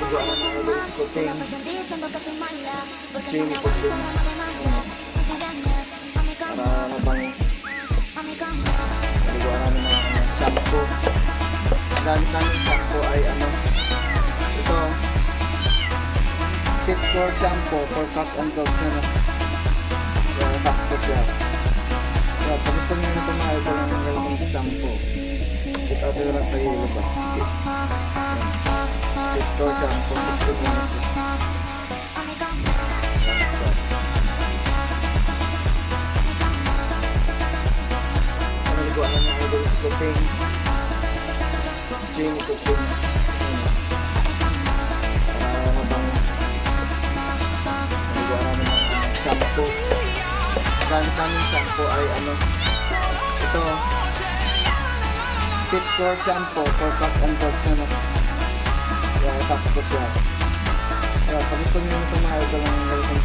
Naliguan ng mga idol sa puting. Chini puting. Para habang naliguan namin ng shampoo. Gamit namin shampoo ay ano, ito, Fit for shampoo for cats and dogs na. Kaya sakto siya. Kaya pag gusto nyo nito mga idol ng ganitong shampoo, check out nyo lang sa yellow basket. Fit for shampoo, 60 minutes lang. Naliguan na mga idol sa puting. Chini puting. Shampoo. Gamit namin shampoo ay ano, ito, Fit for shampoo for cats and dogs na. Kaya sakto siya. Kaya pag gusto nyo ito mga idol ng ganitong